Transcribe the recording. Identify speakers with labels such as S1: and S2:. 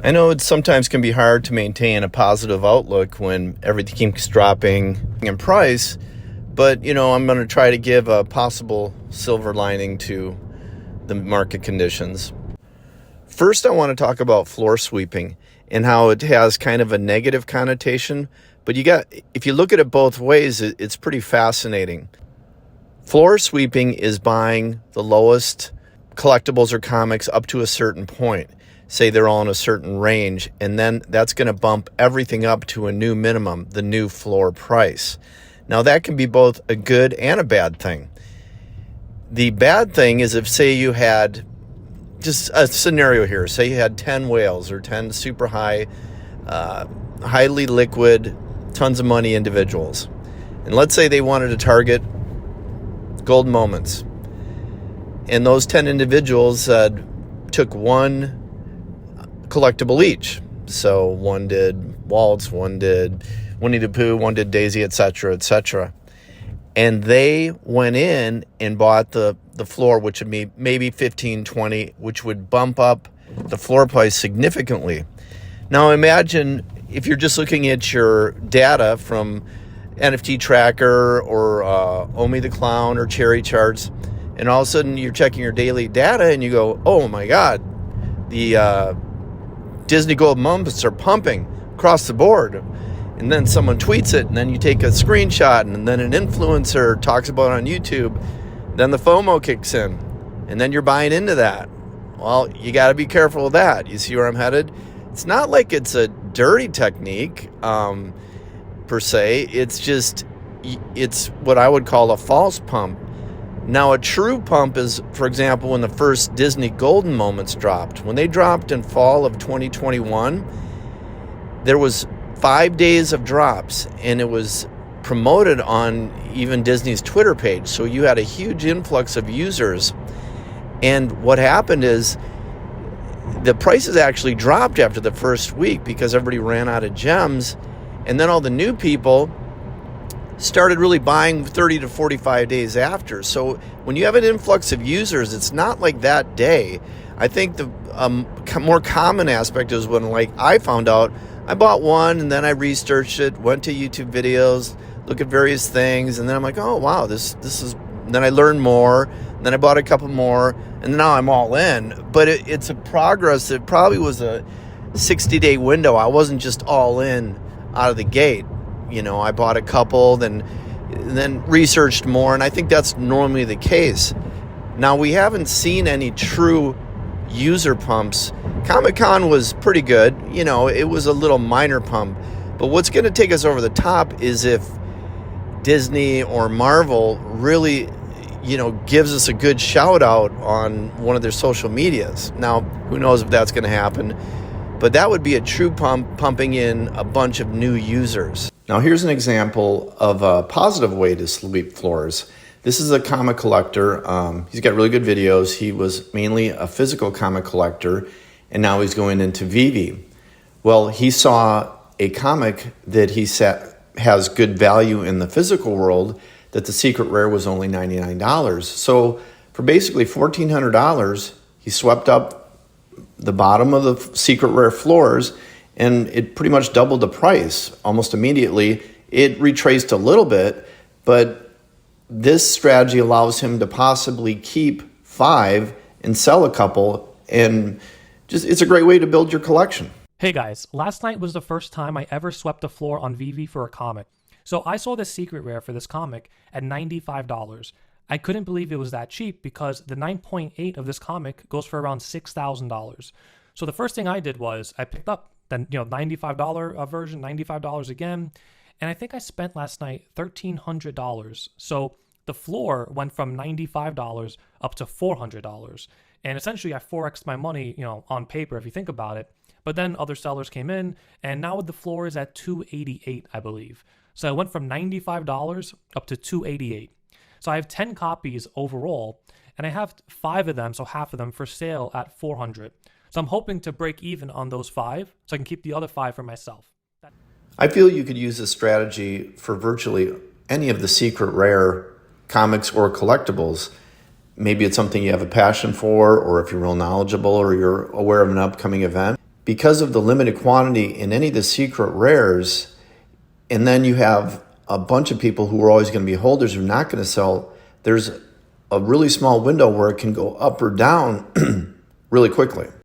S1: I know it sometimes can be hard to maintain a positive outlook when everything keeps dropping in price, but I'm going to try to give a possible silver lining to the market conditions. First, I want to talk about floor sweeping and how it has kind of a negative connotation, but if you look at it both ways, it's pretty fascinating. Floor sweeping is buying the lowest collectibles or comics up to a certain point. Say they're all in a certain range, and then that's going to bump everything up to a new minimum, the new floor price. Now, that can be both a good and a bad thing. The bad thing is if, say, you had just a scenario here. Say you had 10 whales or 10 super high, highly liquid, tons of money individuals. And let's say they wanted to target gold moments. And those 10 individuals took one collectible each. So one did Waltz, one did Winnie the Pooh, one did Daisy, etc., etc. And they went in and bought the floor, which would be maybe 15, 20, which would bump up the floor price significantly. Now imagine if you're just looking at your data from NFT Tracker or Omi the Clown or Cherry Charts, and all of a sudden you're checking your daily data and you go, oh my God, the Disney Gold Moments are pumping across the board. And then someone tweets it, and then you take a screenshot, and then an influencer talks about it on YouTube. Then the FOMO kicks in, and then you're buying into that. Well, you got to be careful of that. You see where I'm headed? It's not like it's a dirty technique, per se. It's what I would call a false pump. Now, a true pump is, for example, when the first Disney Golden Moments dropped. When they dropped in fall of 2021, there was 5 days of drops, and it was promoted on even Disney's Twitter page. So you had a huge influx of users. And what happened is the prices actually dropped after the first week because everybody ran out of gems. And then all the new people started really buying 30 to 45 days after. So when you have an influx of users, it's not like that day. I think the more common aspect is when, like, I found out I bought one and then I researched it, went to YouTube videos, look at various things, and then I'm like, oh wow, this is. And then I learned more, and then I bought a couple more, and now I'm all in. But it's a progress. It probably was a 60-day window. I wasn't just all in out of the gate. I bought a couple, then researched more, and I think that's normally the case. Now, we haven't seen any true user pumps. Comic-Con was pretty good. It was a little minor pump. But what's going to take us over the top is if Disney or Marvel really, gives us a good shout out on one of their social medias. Now, who knows if that's going to happen, but that would be a true pump, pumping in a bunch of new users. Now, here's an example of a positive way to sweep floors. This is a comic collector. He's got really good videos. He was mainly a physical comic collector, and now he's going into Veve. Well, he saw a comic that he said has good value in the physical world, that the secret rare was only $99. So for basically $1,400, he swept up the bottom of the secret rare floors, and it pretty much doubled the price almost immediately. It retraced a little bit, but this strategy allows him to possibly keep 5 and sell a couple, and it's a great way to build your collection.
S2: Hey guys, last night was the first time I ever swept the floor on Veve for a comic. So I saw this secret rare for this comic at $95. I couldn't believe it was that cheap because the 9.8 of this comic goes for around $6,000. So the first thing I did was I picked up the $95 version, $95 again, and I think I spent last night $1,300. So the floor went from $95 up to $400. And essentially I 4x'd my money, on paper if you think about it. But then other sellers came in, and now the floor is at $288, I believe. So I went from $95 up to $288. So I have 10 copies overall, and I have 5 of them, so half of them, for sale at $400. So I'm hoping to break even on those 5 so I can keep the other 5 for myself.
S1: I feel you could use this strategy for virtually any of the secret rare comics or collectibles. Maybe it's something you have a passion for, or if you're real knowledgeable or you're aware of an upcoming event. because of the limited quantity in any of the secret rares, and then you have a bunch of people who are always going to be holders who are not going to sell, there's a really small window where it can go up or down really quickly.